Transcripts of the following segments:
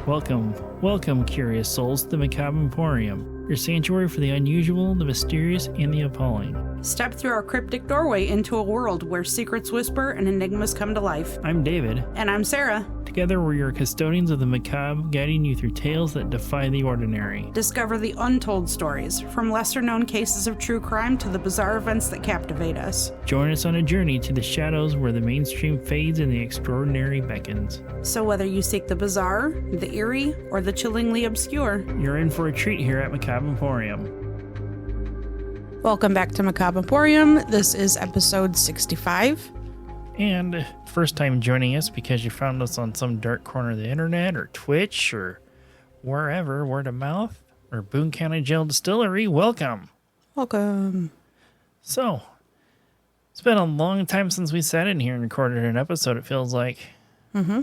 Welcome, curious souls, to the Macabre Emporium, your sanctuary for the unusual, the mysterious, and the appalling. Step through our cryptic doorway into a world where secrets whisper and enigmas come to life. I'm David. And I'm Sarah. Together, we're your custodians of the macabre, guiding you through tales that defy the ordinary. Discover the untold stories, from lesser-known cases of true crime to the bizarre events that captivate us. Join us on a journey to the shadows where the mainstream fades and the extraordinary beckons. So whether you seek the bizarre, the eerie, or the chillingly obscure, you're in for a treat here at Macabre Emporium. Welcome back to Macabre Emporium. This is episode 65. And first time joining us because you found us on some dark corner of the internet or Twitch or wherever, word of mouth, or Boone County Jail Distillery, welcome. Welcome. So, it's been a long time since we sat in here and recorded an episode, it feels like. Mm-hmm.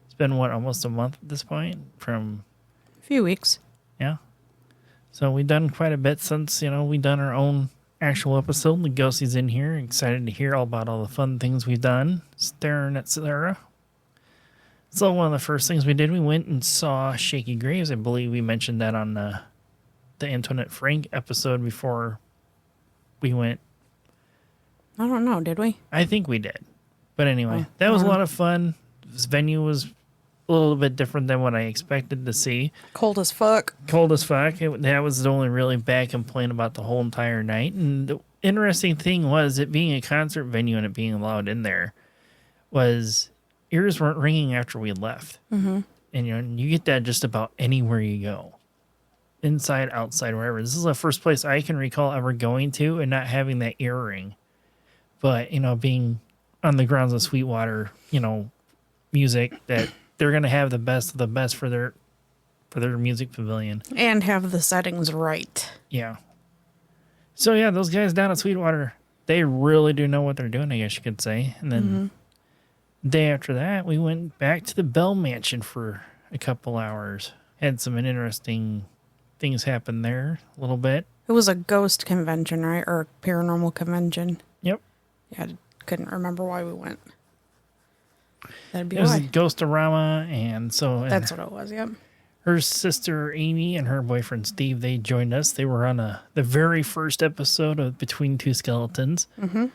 It's been, almost a month at this point? From a few weeks. Yeah. So we've done quite a bit since, we've done our own actual episode. The Ghostie's in here, excited to hear all about all the fun things we've done. Staring at Sarah. So one of the first things we did, we went and saw Shaky Graves. I believe we mentioned that on the Antoinette Frank episode before we went. I don't know, did we? I think we did. But anyway, that was a lot of fun. This venue was a little bit different than what I expected to see. Cold as fuck. That was the only really bad complaint about the whole entire night. And the interesting thing was it being a concert venue and it being allowed in there was ears weren't ringing after we left. Mm-hmm. And you get that just about anywhere you go. Inside, outside, wherever. This is the first place I can recall ever going to and not having that ear ring. But, being on the grounds of Sweetwater, music that they're going to have the best of the best for their music pavilion. And have the settings right. Yeah. So, yeah, those guys down at Sweetwater, they really do know what they're doing, I guess you could say. And then the day after that, we went back to the Bell Mansion for a couple hours. Had some interesting things happen there a little bit. It was a ghost convention, right? Or a paranormal convention. Yep. Yeah, I couldn't remember why we went. That'd be it was why. a Ghostorama, and so... That's what it was, yep. Her sister Amy and her boyfriend Steve, they joined us. They were on the very first episode of Between Two Skeletons. Mm-hmm.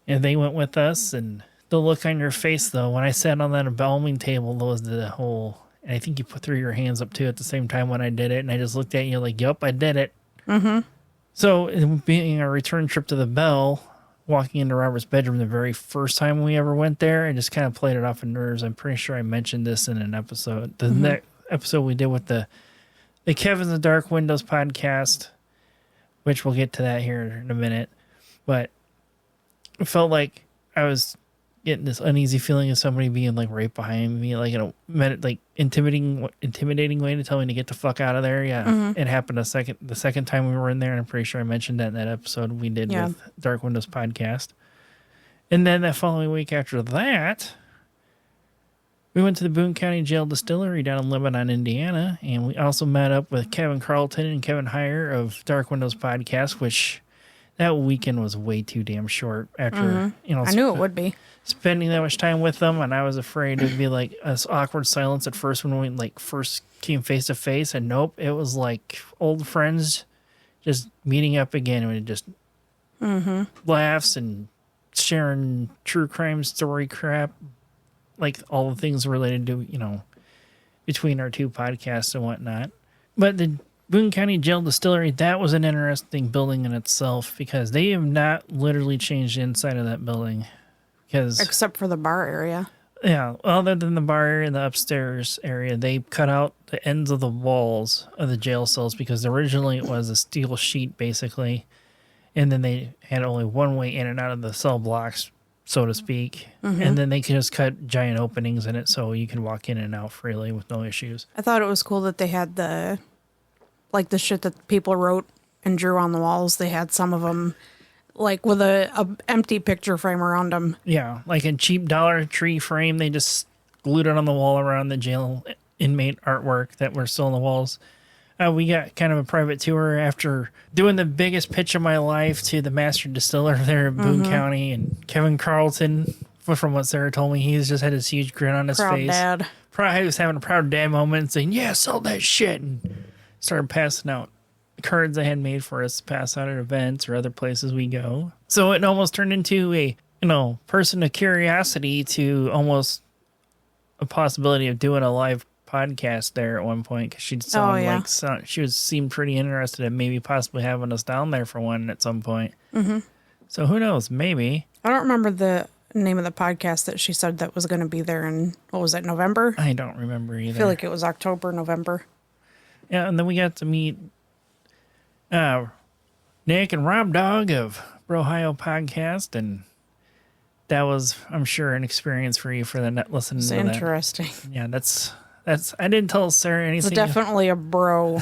And they went with us, and the look on your face, though, when I sat on that embalming table, was the whole... And I think you threw your hands up, too, at the same time when I did it, and I just looked at you like, yup, I did it. Mm-hmm. So, it being a return trip to the Bell... Walking into Robert's bedroom the very first time we ever went there, I just kind of played it off of nerves. I'm pretty sure I mentioned this in an episode. The next episode we did with the Kevin's the Dark Windows podcast, which we'll get to that here in a minute. But it felt like I was getting this uneasy feeling of somebody being like right behind me, like in a intimidating way to tell me to get the fuck out of there. Yeah, it happened the second time we were in there, and I'm pretty sure I mentioned that in that episode we did with Dark Windows podcast. And then that following week after that, we went to the Boone County Jail Distillery down in Lebanon, Indiana, and we also met up with Kevin Carlton and Kevin Heyer of Dark Windows podcast, which that weekend was way too damn short after, I knew it would be. Spending that much time with them, and I was afraid it would be like this awkward silence at first when we first came face to face, and nope, it was like old friends just meeting up again, and it just laughs and sharing true crime story crap, like all the things related to, between our two podcasts and whatnot. But the Boone County Jail Distillery, that was an interesting building in itself because they have not literally changed the inside of that building. Except for the bar area. Yeah, other than the bar area and the upstairs area, they cut out the ends of the walls of the jail cells because originally it was a steel sheet, basically. And then they had only one way in and out of the cell blocks, so to speak. And then they could just cut giant openings in it so you can walk in and out freely with no issues. I thought it was cool that they had the shit that people wrote and drew on the walls. They had some of them with a empty picture frame around them. Yeah, like a cheap Dollar Tree frame. They just glued it on the wall around the jail inmate artwork that were still on the walls. We got kind of a private tour after doing the biggest pitch of my life to the master distiller there in Boone County, and Kevin Carlton from what Sarah told me, he's just had this huge grin on his Proud face. dad. Probably was having a proud dad moment, saying, "Yeah, sell that shit," and started passing out cards I had made for us to pass out at events or other places we go. So it almost turned into a, person of curiosity to almost a possibility of doing a live podcast there at one point, because she'd seemed pretty interested in maybe possibly having us down there for one at some point. Mm-hmm. So who knows? Maybe. I don't remember the name of the podcast that she said that was going to be there in, what was it, November? I don't remember either. I feel like it was October, November. Yeah, and then we got to meet Nick and Rob Dog of Brohio Podcast, and that was, I'm sure, an experience for you for the net listening to that. It's interesting. Yeah, that's. I didn't tell Sarah anything. It's definitely a bro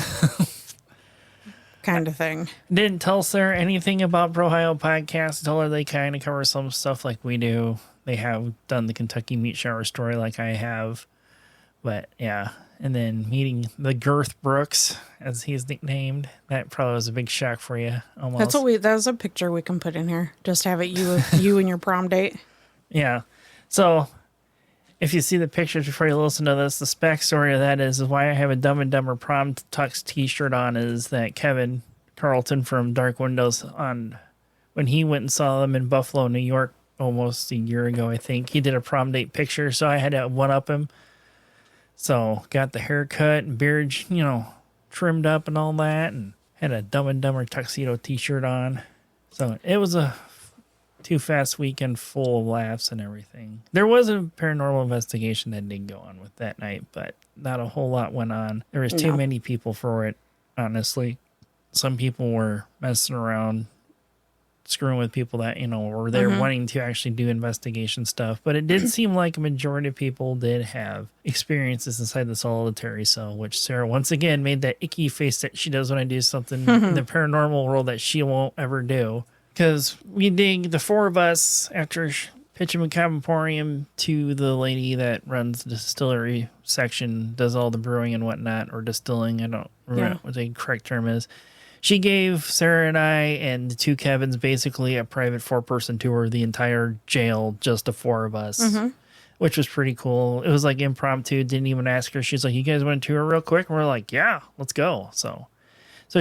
kind of thing. Didn't tell Sarah anything about Brohio Podcast. Told her they kind of cover some stuff like we do. They have done the Kentucky Meat Shower story like I have, but yeah. And then meeting the Girth Brooks, as he's nicknamed, that probably was a big shock for you. Almost. That's a picture we can put in here. Just have it you and your prom date. Yeah. So if you see the pictures before you listen to this, the backstory of that is why I have a Dumb and Dumber prom tux t-shirt on is that Kevin Carlton from Dark Windows, when he went and saw them in Buffalo, New York, almost a year ago, I think, he did a prom date picture. So I had to one-up him. So got the haircut and beard, trimmed up and all that, and had a Dumb and Dumber tuxedo t-shirt on. So it was a Too Fast weekend full of laughs and everything. There was a paranormal investigation that did go on with that night, but not a whole lot went on. There was too many people for it, honestly. Some people were messing around, screwing with people that, were there wanting to actually do investigation stuff. But it did seem like a majority of people did have experiences inside the solitary cell, which Sarah once again made that icky face that she does when I do something in the paranormal world that she won't ever do. Because we dig, the four of us, after pitching Macabre Emporium to the lady that runs the distillery section, does all the brewing and whatnot, or distilling, I don't remember what the correct term is. She gave Sarah and I and the two Kevins basically a private 4-person tour of the entire jail, just the four of us, which was pretty cool. It was like impromptu, didn't even ask her. She's like, "You guys want to tour real quick?" And we're like, "Yeah, let's go." So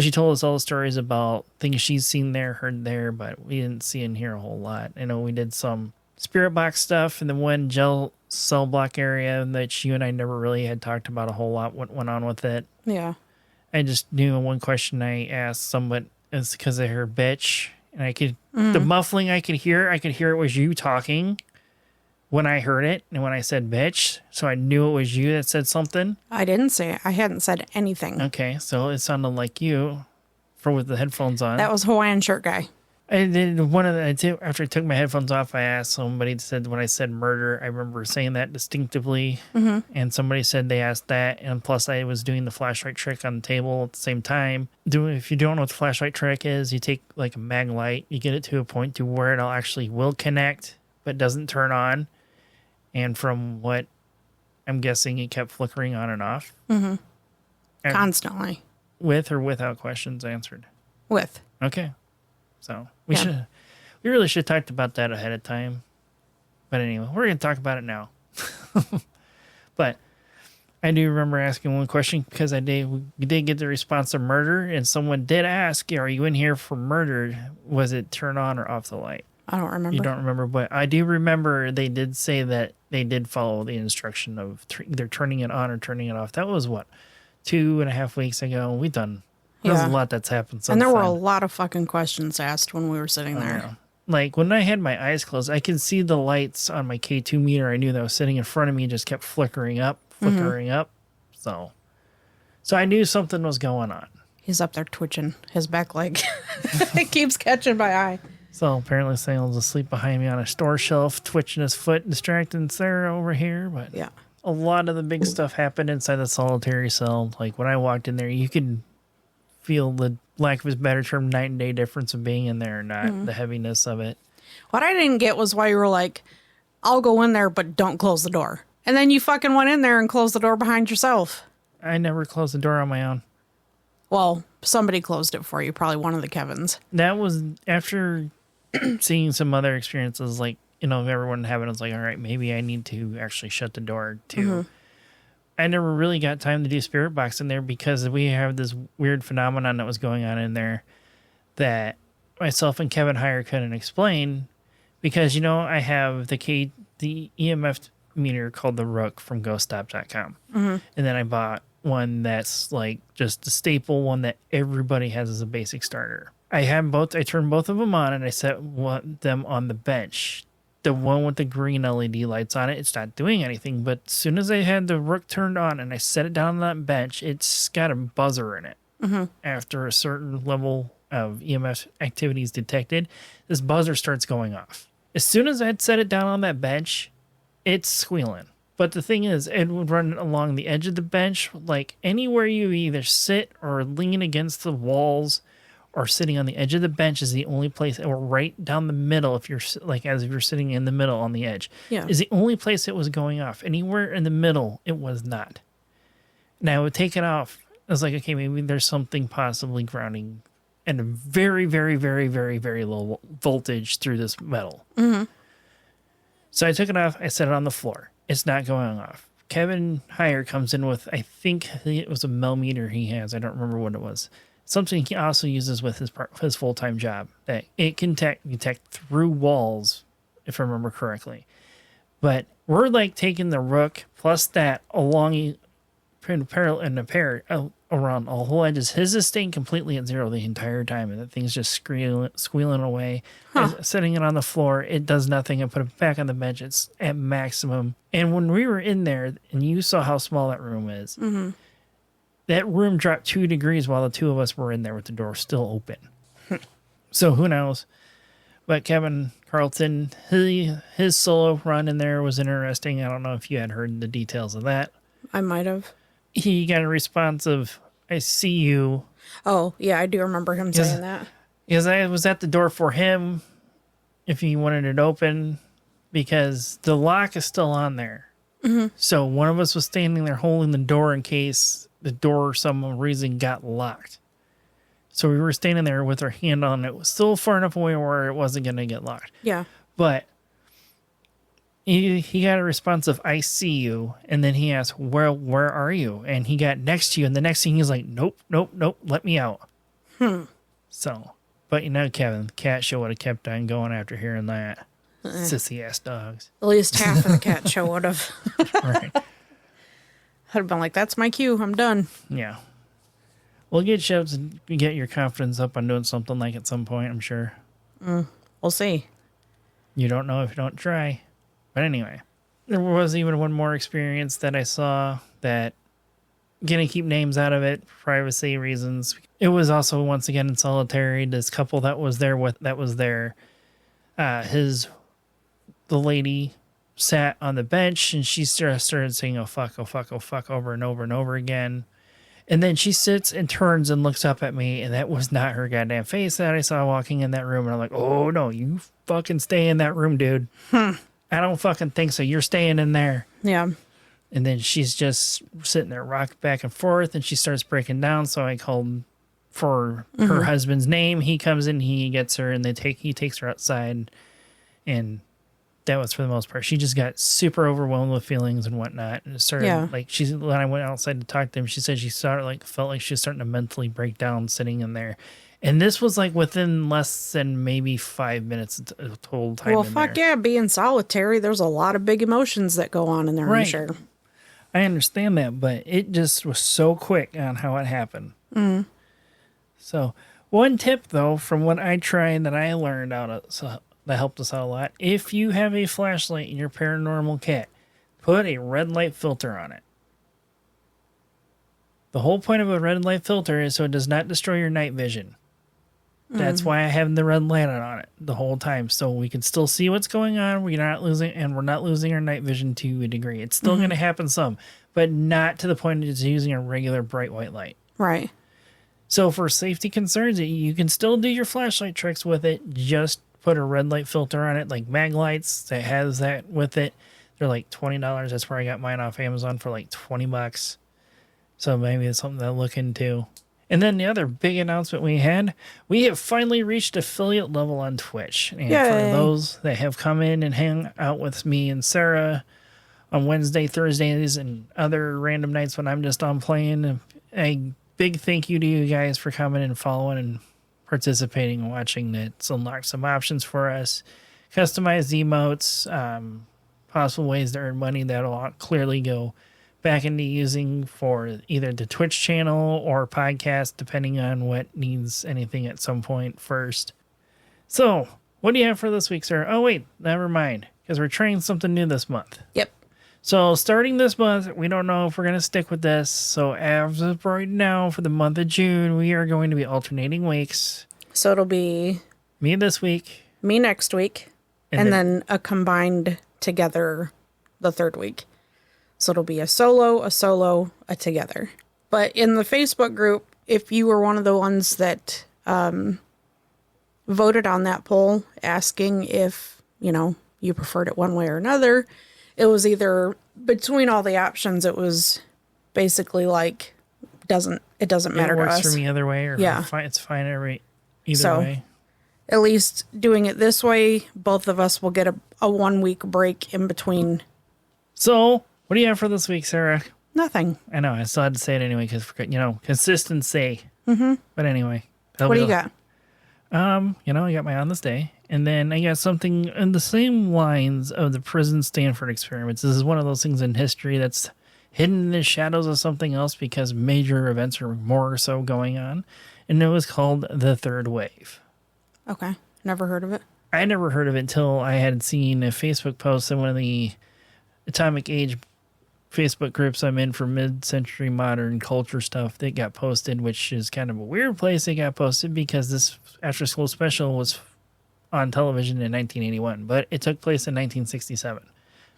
she told us all the stories about things she's seen there, heard there, but we didn't see and hear a whole lot. I know we did some spirit box stuff in the one gel cell block area that you and I never really had talked about a whole lot what went on with it. Yeah. I just knew one question I asked someone is because I heard bitch, and I could, the muffling I could hear it was you talking when I heard it, and when I said bitch, so I knew it was you that said something. I didn't say it. I hadn't said anything. Okay, so it sounded like you with the headphones on. That was Hawaiian shirt guy. I did after I took my headphones off, I asked somebody, said when I said murder, I remember saying that distinctively, and somebody said they asked that, and plus I was doing the flashlight trick on the table at the same time. If you don't know what the flashlight trick is, you take like a mag light, you get it to a point to where it actually will connect, but doesn't turn on, and from what I'm guessing, it kept flickering on and off. Constantly. With or without questions answered? With. Okay. So we really should have talked about that ahead of time. But anyway, we're going to talk about it now. But I do remember asking one question because we did get the response of murder, and someone did ask, "Are you in here for murder? Was it turn on or off the light?" I don't remember. You don't remember, but I do remember they did say that they did follow the instruction of either turning it on or turning it off. That was 2.5 weeks ago. There's a lot that's happened since then. And there were a lot of fucking questions asked when we were sitting there. Yeah. Like, when I had my eyes closed, I could see the lights on my K2 meter. I knew that was sitting in front of me just kept flickering up. So I knew something was going on. He's up there twitching his back leg. It keeps catching my eye. So apparently Samuel's asleep behind me on a store shelf, twitching his foot, distracting Sarah over here. But yeah, a lot of the big stuff happened inside the solitary cell. Like, when I walked in there, you could feel the, lack of a better term, night and day difference of being in there or not, the heaviness of it. What I didn't get was why you were like, "I'll go in there, but don't close the door." And then you fucking went in there and closed the door behind yourself. I never closed the door on my own. Well, somebody closed it for you, probably one of the Kevins. That was after seeing some other experiences. Like, everyone in heaven was like, all right, maybe I need to actually shut the door too. I never really got time to do spirit box in there because we have this weird phenomenon that was going on in there that myself and Kevin Heyer couldn't explain because, I have the EMF meter called the Rook from ghoststop.com. And then I bought one that's like just a staple one that everybody has as a basic starter. I turned both of them on and I set them on the bench. The one with the green LED lights on it, it's not doing anything. But as soon as I had the Rook turned on and I set it down on that bench, it's got a buzzer in it. After a certain level of EMF activities detected, this buzzer starts going off. As soon as I'd set it down on that bench, it's squealing. But the thing is, it would run along the edge of the bench, like anywhere you either sit or lean against the walls or sitting on the edge of the bench is the only place, or right down the middle, if you're as if you're sitting in the middle on the edge, is the only place it was going off. Anywhere in the middle, it was not. Now, I would take it off. I was like, okay, maybe there's something possibly grounding and a very, very, very, very, very low voltage through this metal. So I took it off. I set it on the floor. It's not going off. Kevin Heyer comes in with, I think it was a millimeter he has. I don't remember what it was. Something he also uses with his full-time job that it can detect through walls, if I remember correctly. But we're like taking the Rook plus that along parallel and a pair around all whole edges. His is staying completely at zero the entire time, and the thing's just squealing away. Setting it on the floor, it does nothing. I put it back on the bench. It's at maximum. And when we were in there, and you saw how small that room is, that room dropped 2 degrees while the two of us were in there with the door still open. So who knows? But Kevin Carlton, his solo run in there was interesting. I don't know if you had heard the details of that. I might have. He got a response of, I see you. Oh, yeah, I do remember him saying that. Because I was at the door for him if he wanted it open because the lock is still on there. So one of us was standing there holding the door in case the door for some reason got locked. So we were standing there with our hand on it. It was still far enough away where it wasn't going to get locked. Yeah. But he got a response of, I see you. And then he asked, where are you? And he got next to you. And the next thing he's like, nope, let me out. So, but Kevin, the cat show would have kept on going after hearing that. Sissy ass dogs. At least half of the cat show would have. Right. I'd have been like, that's my cue. I'm done. Yeah. We'll get shows and get your confidence up on doing something like at some point, I'm sure. We'll see. You don't know if you don't try. But anyway, there was even one more experience that I saw that, gonna keep names out of it, for privacy reasons. It was also, once again, in solitary. This couple that was there, the lady sat on the bench and she started saying, oh fuck, over and over and over again. And then she sits and turns and looks up at me, and that was not her goddamn face that I saw walking in that room. And I'm like, oh no, you fucking stay in that room, dude. I don't fucking think so. You're staying in there. Yeah. And then she's just sitting there rocking back and forth, and she starts breaking down. So I called for her husband's name. He comes in, he gets her, and he takes her outside. And that was for the most part. She just got super overwhelmed with feelings and whatnot. And it started when I went outside to talk to him, she said she felt like she was starting to mentally break down sitting in there. And this was like within less than maybe 5 minutes of total time. Well, fuck yeah, being solitary, there's a lot of big emotions that go on in there, I'm sure. I understand that, but it just was so quick on how it happened. So, one tip though, from what I tried that I learned that helped us out a lot. If you have a flashlight in your paranormal kit, put a red light filter on it. The whole point of a red light filter is so it does not destroy your night vision. That's why I have the red light on it the whole time, so we can still see what's going on. We're not losing our night vision to a degree. It's still going to happen some, but not to the point of just using a regular bright white light. Right. So for safety concerns, you can still do your flashlight tricks with it. Just put a red light filter on it, like mag lights that has that with it. They're like $20. That's where I got mine off Amazon for like $20. So maybe it's something to look into. And then the other big announcement we have finally reached affiliate level on Twitch. And Yay. for those that have come in and hang out with me and Sarah on Wednesday, Thursdays, and other random nights when I'm just on playing, a big thank you to you guys for coming and following and participating and watching. It's unlocked some options for us, customized emotes, possible ways to earn money that'll clearly go back into using for either the Twitch channel or podcast, depending on what needs anything at some point first. So, what do you have for this week, sir? Oh, wait, never mind, because we're trying something new this month. Yep. So, starting this month, we don't know if we're going to stick with this. So, as of right now, for the month of June, we are going to be alternating weeks. So it'll be Me this week. me next week, and then a combined together the third week. So it'll be a solo, a together. But in the Facebook group, if you were one of the ones that voted on that poll asking if, you preferred it one way or another, it was either between all the options, it was basically like, it doesn't matter to us. It works for me either way, or Yeah. it's fine either way. At least doing it this way, both of us will get a 1 week break in between. So, what do you have for this week, Sarah? Nothing. I know, I still had to say it anyway because, consistency. Mm-hmm. But anyway. What do you got? I got my On This Day. And then I got something in the same lines of the prison Stanford experiments. This is one of those things in history that's hidden in the shadows of something else because major events are more or so going on. And it was called The Third Wave. Okay. Never heard of it. I never heard of it until I had seen a Facebook post in one of the Atomic Age Facebook groups I'm in for mid-century modern culture stuff that got posted, which is kind of a weird place it got posted because this after-school special was on television in 1981, but it took place in 1967.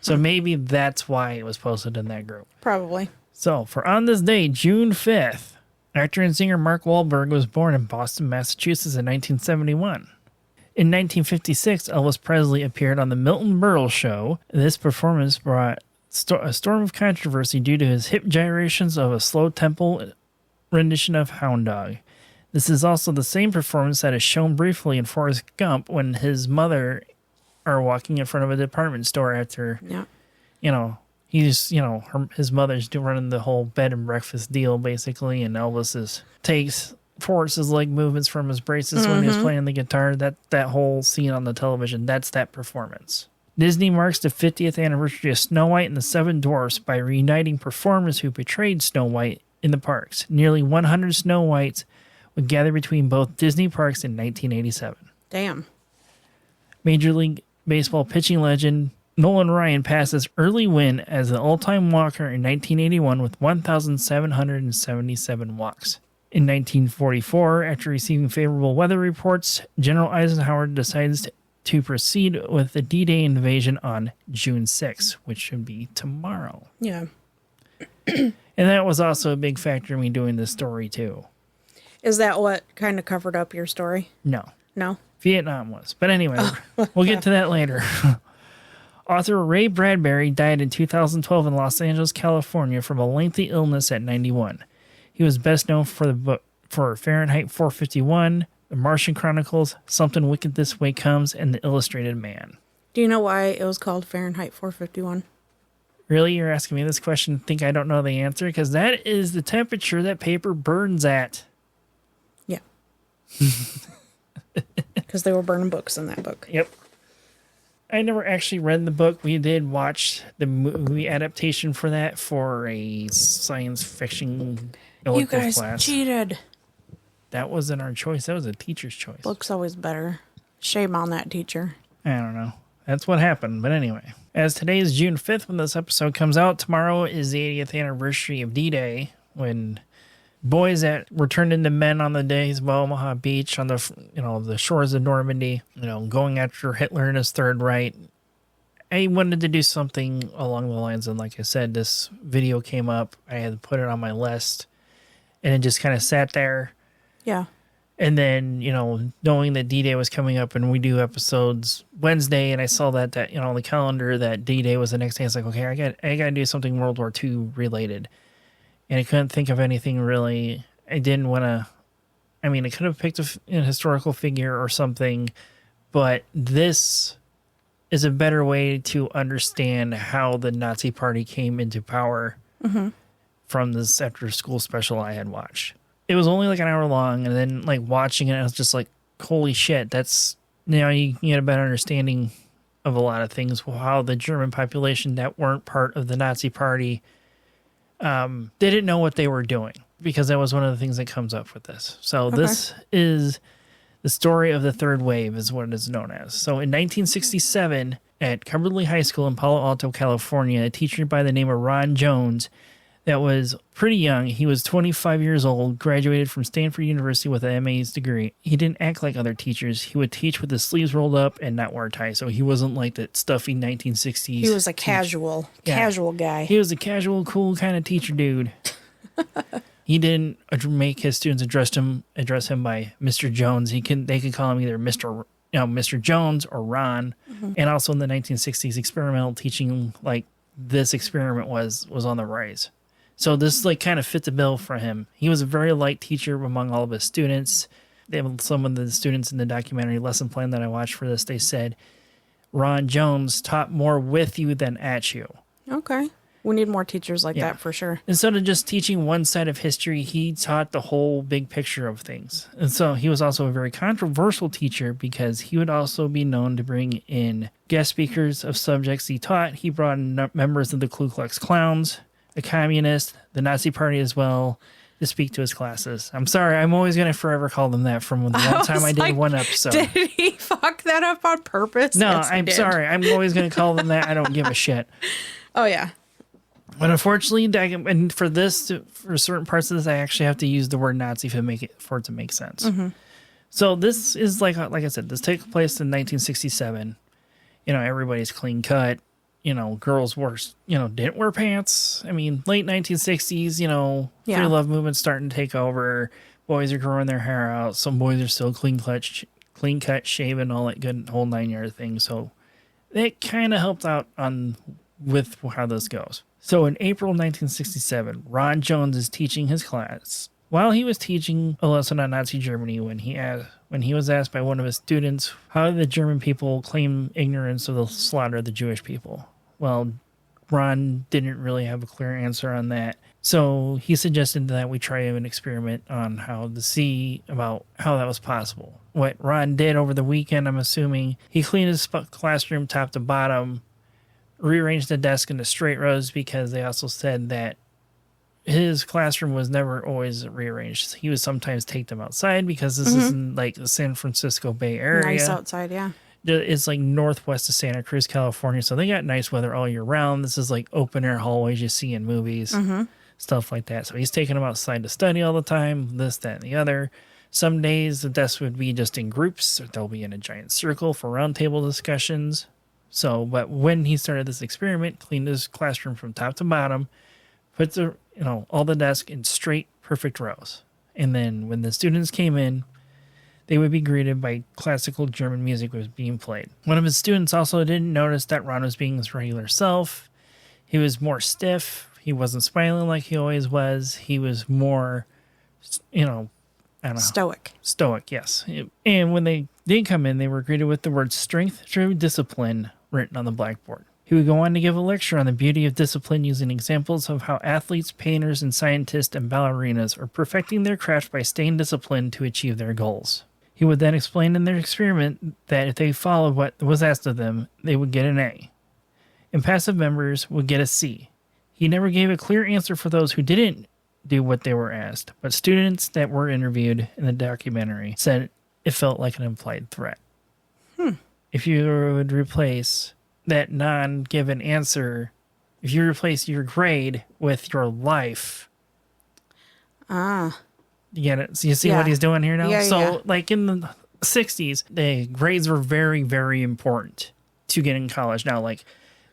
So maybe that's why it was posted in that group. Probably. So, for On This Day, June 5th, actor and singer Mark Wahlberg was born in Boston, Massachusetts in 1971. In 1956, Elvis Presley appeared on The Milton Berle Show. This performance brought a storm of controversy due to his hip gyrations of a slow-tempo rendition of Hound Dog. This is also the same performance that is shown briefly in Forrest Gump when his mother are walking in front of a department store after, his mother's running the whole bed and breakfast deal, basically, and Elvis takes Forrest's leg movements from his braces when he was playing the guitar. That whole scene on the television, that's that performance. Disney marks the 50th anniversary of Snow White and the Seven Dwarfs by reuniting performers who portrayed Snow White in the parks. Nearly 100 Snow Whites would gather between both Disney parks in 1987. Damn. Major League Baseball pitching legend Nolan Ryan passed his early win as the all-time walker in 1981 with 1,777 walks. In 1944, after receiving favorable weather reports, General Eisenhower decides to proceed with the D-Day invasion on June 6th, which should be tomorrow. Yeah. And that was also a big factor in me doing this story, too. Is that what kind of covered up your story? No. No? Vietnam was. But anyway, we'll get to that later. Author Ray Bradbury died in 2012 in Los Angeles, California from a lengthy illness at 91. He was best known for the book for Fahrenheit 451, The Martian Chronicles, Something Wicked This Way Comes, and The Illustrated Man. Do you know why it was called Fahrenheit 451? Really? You're asking me this question? Think I don't know the answer? Because that is the temperature that paper burns at. Yeah. Because they were burning books in that book. Yep. I never actually read the book. We did watch the movie adaptation for that for a science fiction elective class. You guys cheated. That wasn't our choice. That was a teacher's choice. Book's always better. Shame on that teacher. I don't know. That's what happened. But anyway, as today is June 5th when this episode comes out, tomorrow is the 80th anniversary of D-Day, when boys that were turned into men on the days of Omaha Beach on the shores of Normandy, going after Hitler and his Third Reich. I wanted to do something along the lines of, like I said, this video came up. I had to put it on my list, and it just kind of sat there. Yeah. And then, knowing that D-Day was coming up and we do episodes Wednesday, and I saw that on the calendar that D-Day was the next day, I was like, okay, I got to do something World War II related. And I couldn't think of anything really I didn't want to. I mean, I could have picked a historical figure or something, but this is a better way to understand how the Nazi Party came into power from this after-school special I had watched. It was only like an hour long, and then like watching it, I was just like, holy shit, that's, now you get a better understanding of a lot of things, how the German population that weren't part of the Nazi Party didn't know what they were doing, because that was one of the things that comes up with this. So this is the story of the third wave, is what it is known as. So in 1967, at Cumberland High School in Palo Alto, California, a teacher by the name of Ron Jones that was pretty young. He was 25 years old, graduated from Stanford University with an MA's degree. He didn't act like other teachers. He would teach with his sleeves rolled up and not wear a tie. So he wasn't like that stuffy 1960s. He was a casual guy. He was a casual, cool kind of teacher dude. He didn't make his students address him by Mr. Jones. They could call him either Mr. Jones or Ron. And also in the 1960s, experimental teaching, like this experiment was on the rise. So this like kind of fit the bill for him. He was a very light teacher among all of his students. Some of the students in the documentary lesson plan that I watched for this, they said Ron Jones taught more with you than at you. Okay. We need more teachers like that for sure. Instead of just teaching one side of history, he taught the whole big picture of things. And so he was also a very controversial teacher, because he would also be known to bring in guest speakers of subjects he taught. He brought in members of the Ku Klux Klans, a communist, the Nazi Party as well, to speak to his classes. I'm sorry, I'm always going to forever call them that from the one time I did one episode. Did he fuck that up on purpose? No, Yes, I'm sorry. I'm always going to call them that. I don't give a shit. Oh, yeah. But unfortunately, and for certain parts of this, I actually have to use the word Nazi for it to make sense. So this is like I said, this takes place in 1967. Everybody's clean cut. Girls didn't wear pants. I mean, late 1960s, free love movement's starting to take over. Boys are growing their hair out. Some boys are still clean cut, shaven, all that good whole 9-yard thing. So it kind of helped out with how this goes. So in April 1967, Ron Jones is teaching his class. While he was teaching a lesson on Nazi Germany, when he was asked by one of his students, how did the German people claim ignorance of the slaughter of the Jewish people? Well, Ron didn't really have a clear answer on that. So he suggested that we try an experiment on how to see about how that was possible. What Ron did over the weekend, I'm assuming, he cleaned his classroom top to bottom, rearranged the desk into straight rows, because they also said that his classroom was never always rearranged. He would sometimes take them outside, because this isn't like the San Francisco Bay Area. Nice outside, yeah. It's like northwest of Santa Cruz, California, so they got nice weather all year round. This is like open air hallways you see in movies, stuff like that. So he's taking them outside to study all the time, this, that, and the other. Some days the desks would be just in groups, or they'll be in a giant circle for roundtable discussions. So, but when he started this experiment, cleaned his classroom from top to bottom, put all the desks in straight, perfect rows. And then when the students came in, they would be greeted by classical German music was being played. One of his students also didn't notice that Ron was being his regular self. He was more stiff. He wasn't smiling like he always was. He was more, I don't know. Stoic. Stoic, yes. And when they did come in, they were greeted with the word strength through discipline written on the blackboard. He would go on to give a lecture on the beauty of discipline, using examples of how athletes, painters, and scientists and ballerinas are perfecting their craft by staying disciplined to achieve their goals. He would then explain in their experiment that if they followed what was asked of them, they would get an A. Impassive members would get a C. He never gave a clear answer for those who didn't do what they were asked, but students that were interviewed in the documentary said it felt like an implied threat. If you would replace that non-given answer, if you replace your grade with your life. You get it? So you see what he's doing here now? So like in the 60s, the grades were very, very important to get in college. Now, like,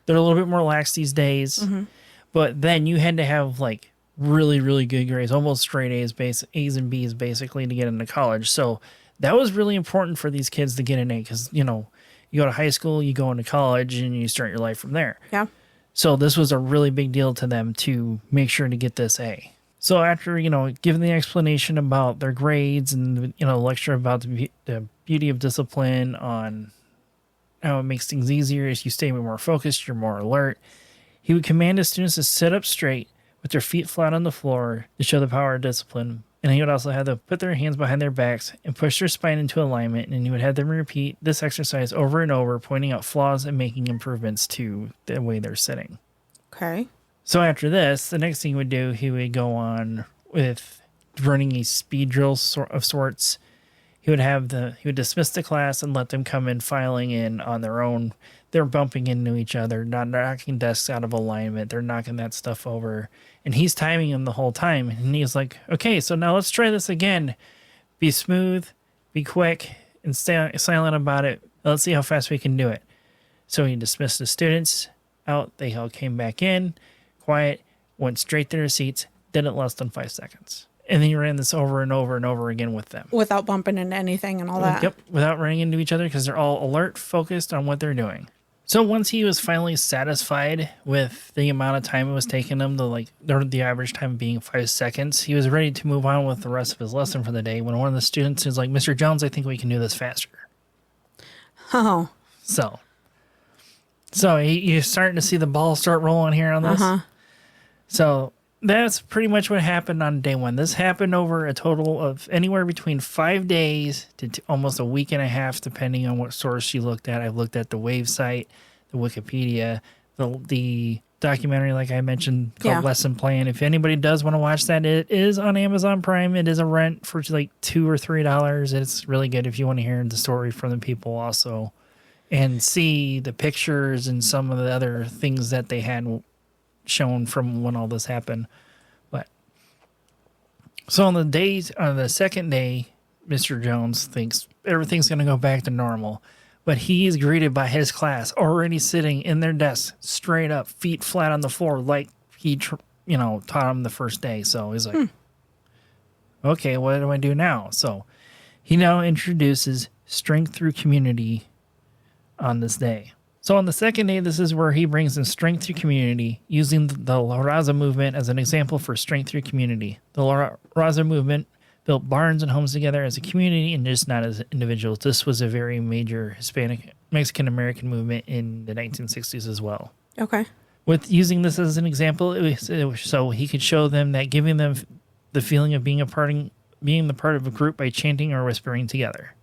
they're a little bit more lax these days, but then you had to have like really, really good grades, almost straight A's and B's basically, to get into college. So that was really important for these kids to get an A, because, you go to high school, you go into college, and you start your life from there. Yeah. So this was a really big deal to them to make sure to get this A. So after, giving the explanation about their grades and, lecture about the beauty of discipline on how it makes things easier as you stay more focused, you're more alert, he would command his students to sit up straight with their feet flat on the floor to show the power of discipline. And he would also have them put their hands behind their backs and push their spine into alignment. And he would have them repeat this exercise over and over, pointing out flaws and making improvements to the way they're sitting. Okay. So after this, the next thing he would do, he would go on with running a speed drill of sorts. He would dismiss the class and let them come in filing in on their own. They're bumping into each other, not knocking desks out of alignment. They're knocking that stuff over. And he's timing them the whole time. And he's like, okay, so now let's try this again. Be smooth, be quick, and stay silent about it. Let's see how fast we can do it. So he dismissed the students out. They all came back in, quiet, went straight to their seats, did it less than 5 seconds. And then he ran this over and over and over again with them. Without bumping into anything and all that. Yep, without running into each other because they're all alert, focused on what they're doing. So once he was finally satisfied with the amount of time it was taking him, the average time being 5 seconds, he was ready to move on with the rest of his lesson for the day when one of the students is like, Mr. Jones, I think we can do this faster. Oh. So you're starting to see the ball start rolling here on this. Uh-huh. So that's pretty much what happened on day one. This happened over a total of anywhere between 5 days to almost a week and a half, depending on what source you looked at. I've looked at the Wave site, the Wikipedia, the documentary, like I mentioned, called Lesson Plan. If anybody does want to watch that, it is on Amazon Prime. It is a rent for like $2 or $3. It's really good if you want to hear the story from the people also and see the pictures and some of the other things that they had shown from when all this happened. But so on the second day, Mr. Jones thinks everything's going to go back to normal, but he is greeted by his class already sitting in their desks straight up, feet flat on the floor, like he taught them the first day. So he's like, okay, what do I do now? So he now introduces strength through community on this day. So on the second day, this is where he brings in strength through community, using the La Raza movement as an example for strength through community. The La Raza movement built barns and homes together as a community and just not as individuals. This was a very major Hispanic, Mexican-American movement in the 1960s as well. Okay. With using this as an example, it was so he could show them that giving them the feeling of being the part of a group by chanting or whispering together.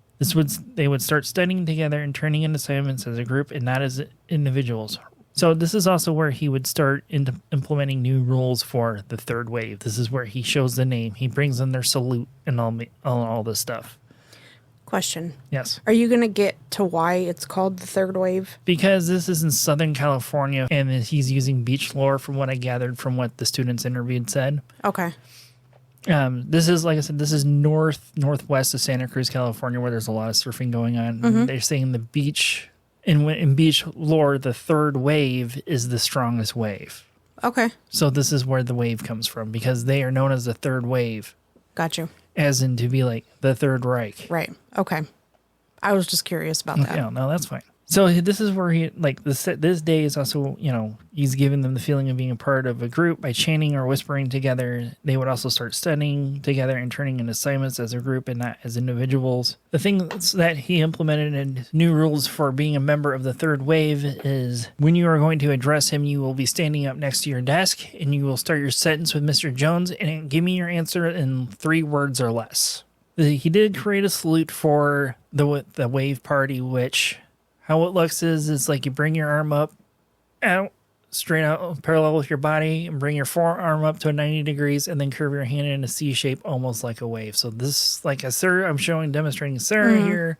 They would start studying together and turning in assignments as a group and not as individuals. So this is also where he would start implementing new rules for the third wave. This is where he shows the name. He brings in their salute and all this stuff. Question. Yes. Are you going to get to why it's called the third wave? Because this is in Southern California, and he's using beach lore from what I gathered from what the students interviewed said. Okay. This is, like I said, this is northwest of Santa Cruz, California, where there's a lot of surfing going on. Mm-hmm. They're saying the beach, in beach lore, the third wave is the strongest wave. Okay. So this is where the wave comes from, because they are known as the third wave. Got you. As in to be like the Third Reich. Right. Okay. I was just curious about that. Yeah, no, that's fine. So this is where he, like, this day is also, he's giving them the feeling of being a part of a group by chanting or whispering together. They would also start studying together and turning in assignments as a group and not as individuals. The things that he implemented in new rules for being a member of the third wave is when you are going to address him, you will be standing up next to your desk and you will start your sentence with Mr. Jones and give me your answer in 3 words or less. He did create a salute for the wave party, which... how it looks is like you bring your arm up, out, straight out, parallel with your body, and bring your forearm up to 90 degrees, and then curve your hand in a C shape, almost like a wave. So this, like a sir, I'm demonstrating Sarah here,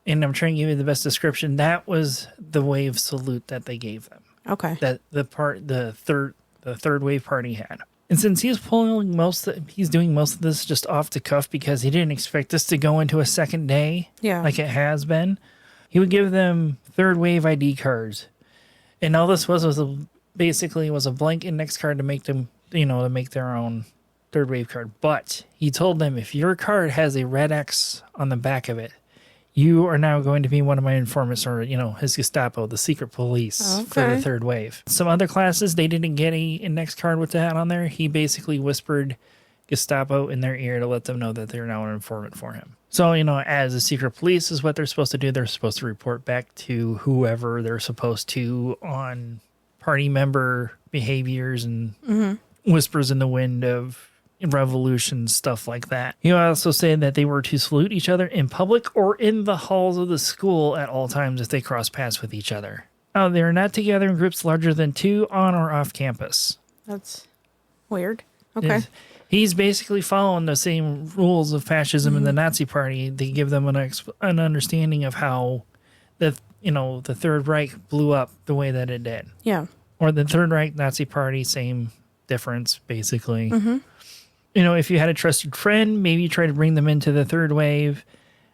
and I'm trying to give you the best description. That was the wave salute that they gave them. Okay. That the third wave party had. And since he's doing most of this just off the cuff because he didn't expect this to go into a second day, like it has been. He would give them third wave ID cards. And all this was basically a blank index card to make them, to make their own third wave card. But he told them if your card has a red X on the back of it, you are now going to be one of my informants, or, his Gestapo, the secret police for the third wave. Some other classes, they didn't get a index card with that on there. He basically whispered Gestapo in their ear to let them know that they're now an informant for him. So, as the secret police is what they're supposed to do. They're supposed to report back to whoever they're supposed to on party member behaviors and whispers in the wind of revolution, stuff like that. He also said that they were to salute each other in public or in the halls of the school at all times if they cross paths with each other. They're not together in groups larger than 2 on or off campus. That's weird. Okay. He's basically following the same rules of fascism and the Nazi Party. They give them an understanding of how the Third Reich blew up the way that it did. Yeah. Or the Third Reich Nazi Party, same difference, basically. If you had a trusted friend, maybe you try to bring them into the third wave.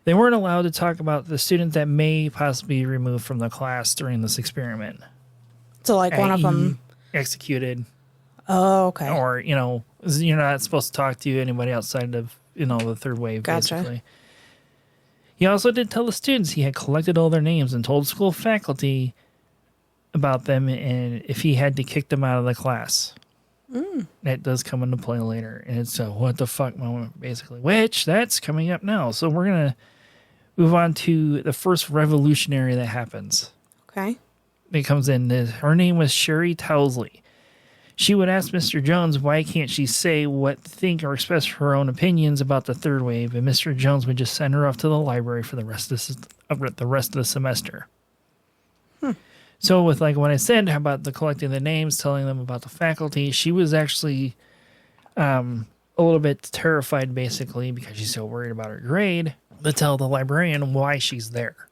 They weren't allowed to talk about the student that may possibly be removed from the class during this experiment. So, like, one of them executed. Oh, okay. Or, you're not supposed to talk to anybody outside of, the third wave, basically. He also did tell the students he had collected all their names and told school faculty about them and if he had to kick them out of the class. That does come into play later. And it's a what the fuck moment, basically. Which, that's coming up now. So we're going to move on to the first revolutionary that happens. Okay. It comes in. Her name was Sherry Tousley. She would ask Mr. Jones why can't she say what, think, or express her own opinions about the third wave, and Mr. Jones would just send her off to the library for the rest of the semester. So with like what I said about the collecting the names, telling them about the faculty, she was actually a little bit terrified, basically, because she's so worried about her grade, to tell the librarian why she's there.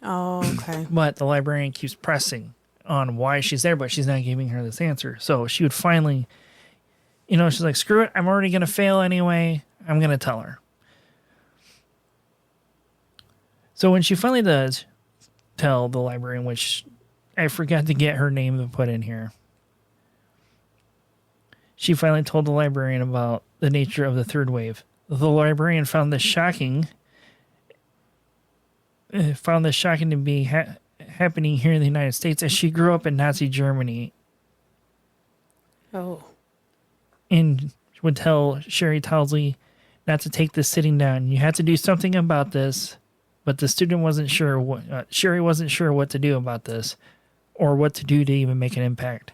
Oh, okay. But the librarian keeps pressing on why she's there, but she's not giving her this answer. So she would finally, she's like, screw it, I'm already going to fail anyway. I'm going to tell her. So when she finally does tell the librarian, which I forgot to get her name to put in here, she finally told the librarian about the nature of the third wave. The librarian found this shocking to be happening here in the United States, as she grew up in Nazi Germany. Oh. And would tell Sherry Tousley not to take this sitting down. You had to do something about this, but the student wasn't sure Sherry wasn't sure what to do about this or what to do to even make an impact.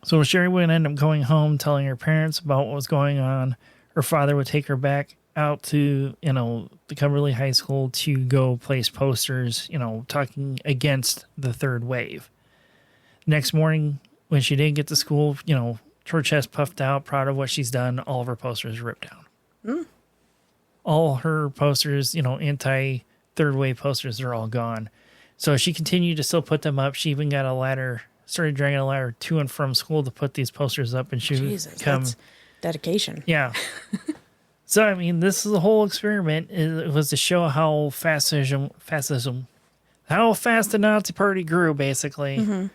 So Sherry would end up going home, telling her parents about what was going on. Her father would take her back out to, the Cumberland High School to go place posters, talking against the third wave. Next morning, when she did get to school, her chest puffed out, proud of what she's done, all of her posters ripped down. All her posters, anti-third wave posters are all gone. So she continued to still put them up. She even got a ladder, started dragging a ladder to and from school to put these posters up, and she would come. That's dedication. Yeah. So, I mean, this is the whole experiment. It was to show how fascism, how fast the Nazi Party grew, basically.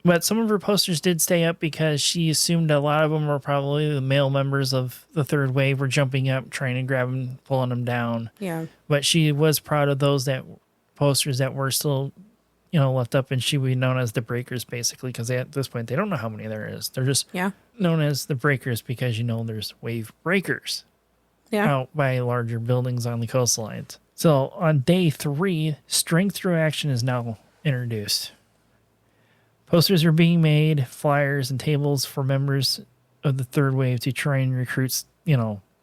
But some of her posters did stay up because she assumed a lot of them were probably the male members of the third wave were jumping up, trying to grab them, pulling them down. Yeah. But she was proud of those posters that were still, left up, and she would be known as the Breakers, basically, because at this point, they don't know how many there is. They're just known as the Breakers because, there's wave breakers out by larger buildings on the coastlines. So on day 3, strength through action is now introduced. Posters are being made, flyers and tables for members of the third wave to try and recruit,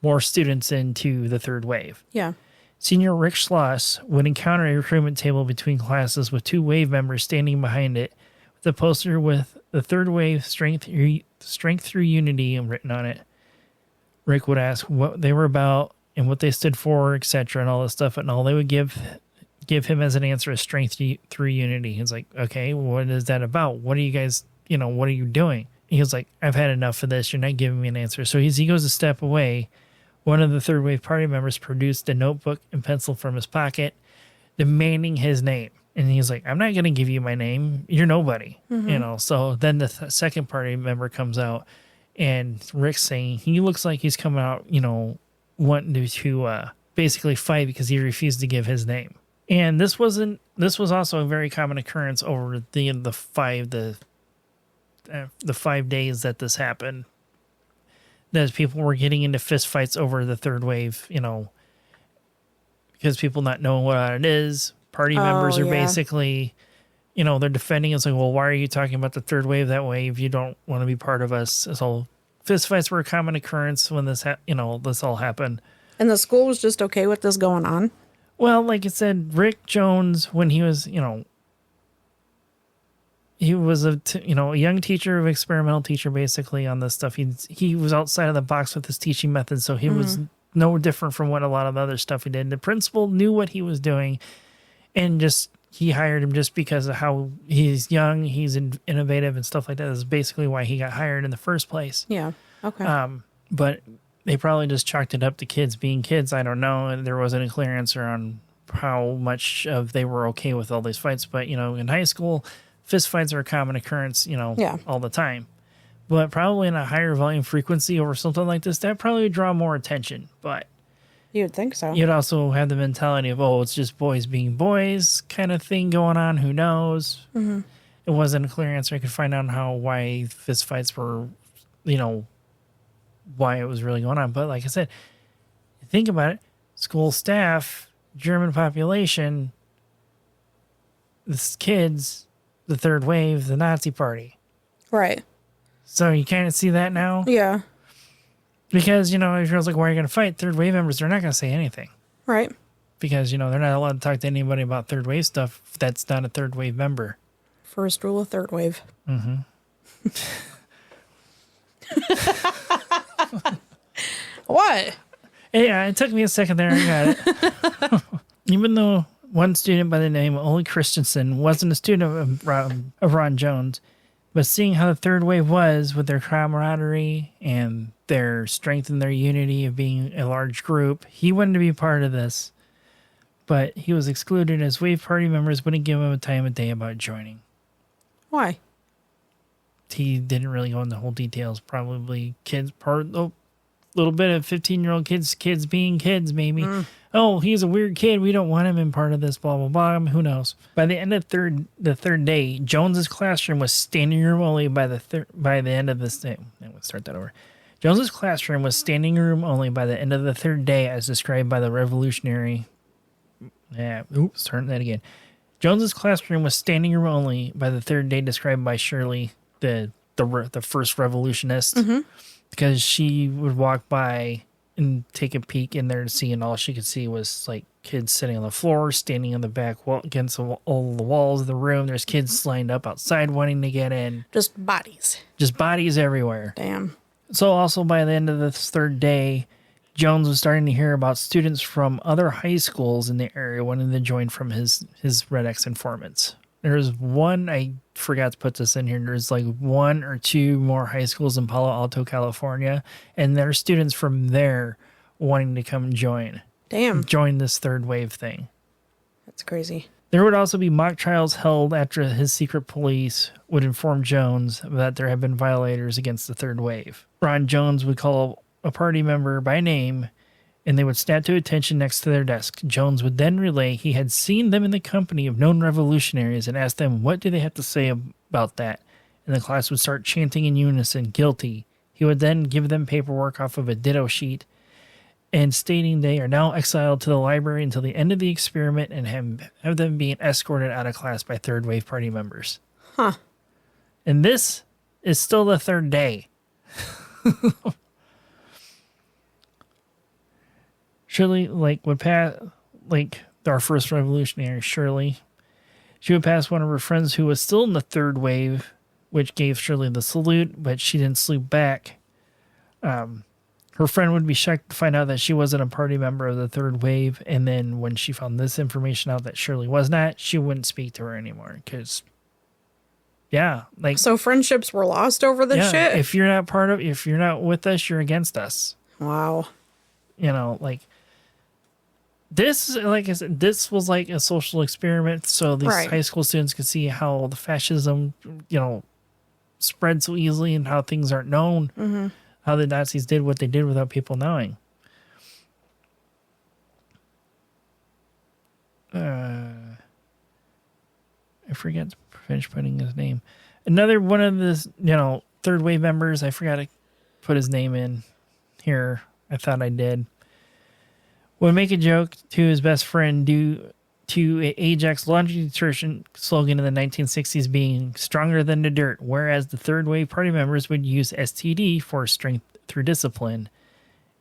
more students into the third wave. Yeah. Senior Rick Schloss would encounter a recruitment table between classes with 2 wave members standing behind it, with a poster with the third wave strength through unity written on it. Rick would ask what they were about and what they stood for, etc., and all this stuff, and all they would give him as an answer is strength through unity. He's like, okay, what is that about? What are you guys, what are you doing? He was like, I've had enough of this. You're not giving me an answer. So as he goes a step away, one of the third wave party members produced a notebook and pencil from his pocket, demanding his name. And he's like, I'm not going to give you my name. You're nobody. So then the second party member comes out and Rick's saying he looks like he's coming out, wanting to basically fight because he refused to give his name. And this was also a very common occurrence over the 5 days that this happened. That people were getting into fist fights over the third wave, because people not knowing what it is. Party members are basically, they're defending. It's like, well, why are you talking about the third wave that way if you don't want to be part of us? So fist fights were a common occurrence when this all happened. And the school was just okay with this going on? Well, like I said, Rick Jones, when he was, he was a young teacher, experimental teacher, basically on this stuff. He was outside of the box with his teaching methods, so he was no different from what a lot of the other stuff he did. The principal knew what he was doing, and he hired him just because of how he's young, he's innovative and stuff like that. That's basically why he got hired in the first place. Yeah. Okay. But they probably just chalked it up to kids being kids. I don't know. And there wasn't a clear answer on how much of they were okay with all these fights. But, in high school, fist fights are a common occurrence, all the time. But probably in a higher volume frequency over something like this, that probably would draw more attention. But you would think so. You'd also have the mentality of, it's just boys being boys kind of thing going on. Who knows? Mm-hmm. It wasn't a clear answer. I could find out why fist fights were, why it was really going on. But like I said, think about it. School staff, German population, the kids, the third wave, the Nazi party. Right. So you kind of see that now? Yeah. Because, if you're like, why are you going to fight? Third wave members, they're not going to say anything. Right. Because, they're not allowed to talk to anybody about third wave stuff if that's not a third wave member. First rule of third wave. Mm-hmm. What? Yeah, it took me a second there. I got it. Even though one student by the name of Ole Christensen wasn't a student of Ron Jones, but seeing how the third wave was with their camaraderie and their strength and their unity of being a large group, he wanted to be part of this. But he was excluded as wave party members wouldn't give him a time of day about joining. Why? He didn't really go into whole details. Probably kids, little bit of 15-year-old kids being kids, maybe. Oh, he's a weird kid. We don't want him in part of this, blah, blah, blah. Who knows? By the end of the third day, Jones's classroom was standing room only by the end of this day. Let's start that over. Jones's classroom was standing room only by the end of the third day, as described by the revolutionary. Starting that again. Jones's classroom was standing room only by the third day, described by Shirley, the first revolutionist. Mm-hmm. Because she would walk by and take a peek in there to see, and all she could see was like kids sitting on the floor, standing on the back wall against all the walls of the room. There's kids lined up outside wanting to get in. Just bodies. Just bodies everywhere. Damn. So also by the end of this third day, Jones was starting to hear about students from other high schools in the area wanting to join from his Red X informants. There's one, I forgot to put this in here, there's like 1 or 2 more high schools in Palo Alto, California, and there are students from there wanting to come join. Damn. Join this third wave thing. That's crazy. There would also be mock trials held after his secret police would inform Jones that there had been violators against the third wave. Ron Jones would call a party member by name, and they would snap to attention next to their desk. Jones would then relay he had seen them in the company of known revolutionaries and ask them what do they have to say about that. And the class would start chanting in unison, guilty. He would then give them paperwork off of a ditto sheet and stating they are now exiled to the library until the end of the experiment and have them being escorted out of class by third wave party members. Huh. And this is still the third day. Shirley, would pass, our first revolutionary, Shirley. She would pass one of her friends who was still in the third wave, which gave Shirley the salute, but she didn't salute back. Her friend would be shocked to find out that she wasn't a party member of the third wave, and then when she found this information out that Shirley was not, she wouldn't speak to her anymore, because, So friendships were lost over this shit? If you're not with us, you're against us. Wow. This, like I said, this was like a social experiment, so these high school students could see how the fascism, spread so easily and how things aren't known, how the Nazis did what they did without people knowing. I forget to finish putting his name. Another one of the, third wave members, I forgot to put his name in here. I thought I did. Would make a joke to his best friend due to Ajax laundry detergent slogan in the 1960s being stronger than the dirt, whereas the third wave party members would use STD for strength through discipline.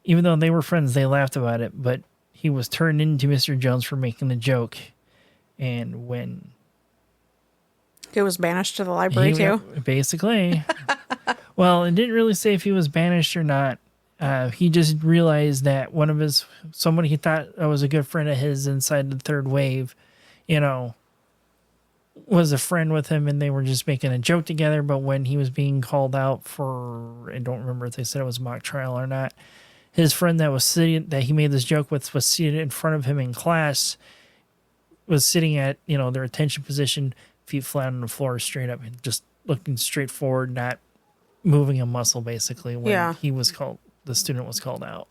Even though they were friends, they laughed about it, but he was turned into Mr. Jones for making the joke. And when he was banished to the library too? Basically. Well, it didn't really say if he was banished or not. He just realized that somebody he thought was a good friend of his inside the third wave, was a friend with him and they were just making a joke together. But when he was being called out for, I don't remember if they said it was mock trial or not, his friend that he made this joke with was seated in front of him in class, was sitting at, their attention position, feet flat on the floor, straight up, and just looking straight forward, not moving a muscle basically when the student was called out.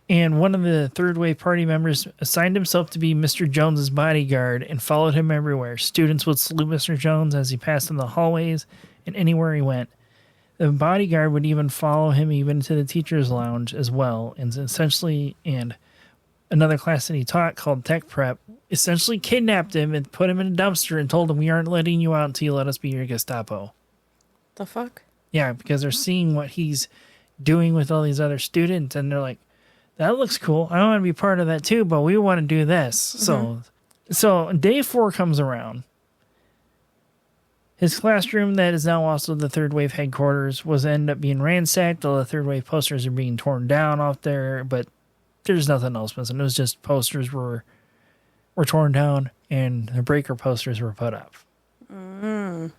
And one of the third wave party members assigned himself to be Mr. Jones's bodyguard and followed him everywhere. Students would salute Mr. Jones as he passed in the hallways and anywhere he went. The bodyguard would even follow him even to the teacher's lounge as well. And another class that he taught called Tech Prep essentially kidnapped him and put him in a dumpster and told him, "We aren't letting you out until you let us be your Gestapo." The fuck? Yeah, because they're seeing what he's doing with all these other students, and they're like, "That looks cool. I want to be part of that too, but we want to do this." Mm-hmm. So day 4 comes around. His classroom, that is now also the third wave headquarters, was end up being ransacked. All the third wave posters are being torn down off there, but there's nothing else missing. It was just posters were torn down and the breaker posters were put up. Mm.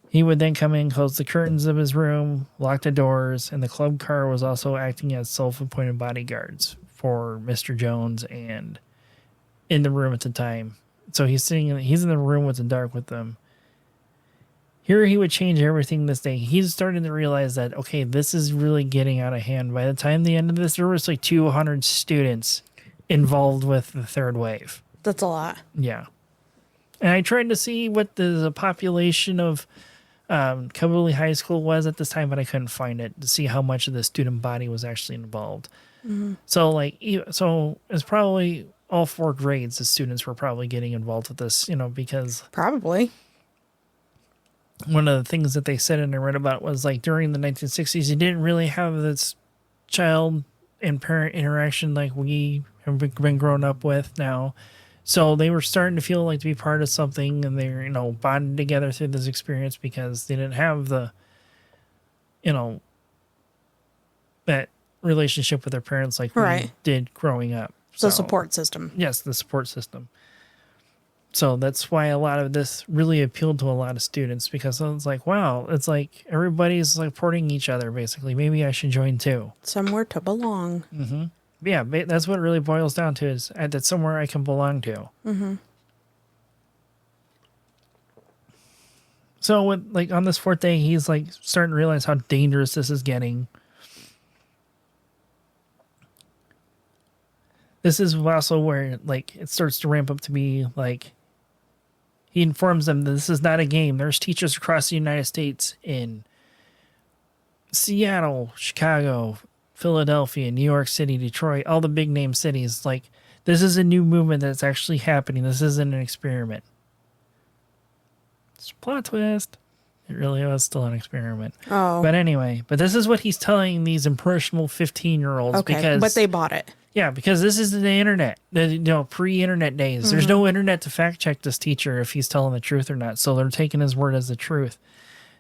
He would then come in, close the curtains of his room, lock the doors, and the club car was also acting as self-appointed bodyguards for Mr. Jones and in the room at the time. So he's in the room with the dark with them. Here he would change everything this day. He's starting to realize that, okay, this is really getting out of hand. By the time the end of this, there was like 200 students involved with the third wave. That's a lot. Yeah. And I tried to see what the population of Kabuli High School was at this time, but I couldn't find it to see how much of the student body was actually involved. Mm-hmm. So it's probably all 4 grades. The students were probably getting involved with this, because probably one of the things that they said and I read about was like during the 1960s, you didn't really have this child and parent interaction like we have been grown up with now. So they were starting to feel like to be part of something, and they were, bonded together through this experience because they didn't have the, that relationship with their parents like we did growing up. The support system. Yes, the support system. So that's why a lot of this really appealed to a lot of students, because it's like, wow, it's like everybody's like supporting each other, basically. Maybe I should join too. Somewhere to belong. Mm-hmm. Yeah, that's what it really boils down to, is that's somewhere I can belong to. Mm-hmm. So on this 4th day, he's like starting to realize how dangerous this is getting. This is also where it starts to ramp up to be like, he informs them that this is not a game. There's teachers across the United States in Seattle, Chicago, Philadelphia, New York City, Detroit, all the big name cities. Like, this is a new movement that's actually happening. This isn't an experiment. It's a plot twist. It really was still an experiment. Oh. But anyway, this is what he's telling these impressionable 15-year-olds. Okay, but they bought it. Yeah, because this is the internet, pre-internet days. Mm-hmm. There's no internet to fact check this teacher if he's telling the truth or not. So they're taking his word as the truth.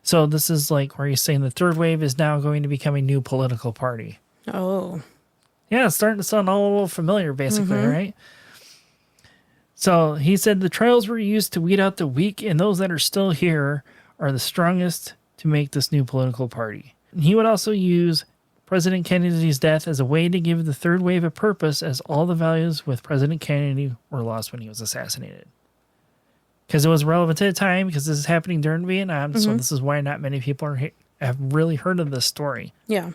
So this is like where he's saying the third wave is now going to become a new political party. Oh. Yeah, it's starting to sound all a little familiar, basically, right? So he said the trials were used to weed out the weak, and those that are still here are the strongest to make this new political party. And he would also use President Kennedy's death as a way to give the third wave a purpose, as all the values with President Kennedy were lost when he was assassinated. Because it was relevant to the time, because this is happening during Vietnam, so this is why not many people have really heard of this story. Yeah.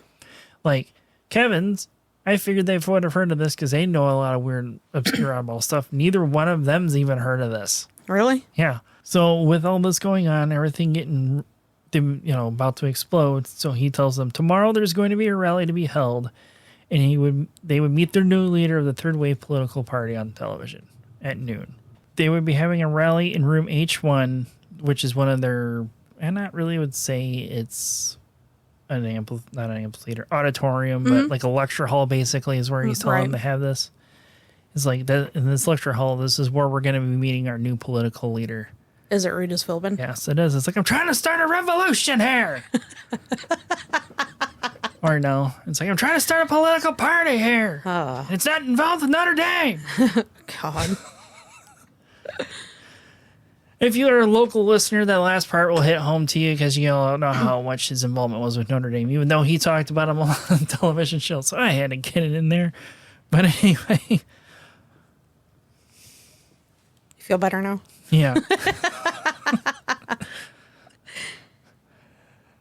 Like, Kevin's, I figured they would have heard of this because they know a lot of weird, obscure oddball stuff. Neither one of them's even heard of this. Really? Yeah. So with all this going on, everything getting, about to explode, so he tells them, tomorrow there's going to be a rally to be held, and they would meet their new leader of the third wave political party on television at noon. They would be having a rally in room H1, which is one of their, and not really would say it's not an amphitheater, auditorium, but like a lecture hall basically is where he's telling them to have this. It's like that in this lecture hall, this is where we're going to be meeting our new political leader. Is it Regis Philbin? Yes, it is. It's like, I'm trying to start a revolution here. Or no, it's like, I'm trying to start a political party here. It's not involved with Notre Dame. God. If you are a local listener, that last part will hit home to you because you don't know how much his involvement was with Notre Dame, even though he talked about him on television shows. So I had to get it in there. But anyway. You feel better now? Yeah.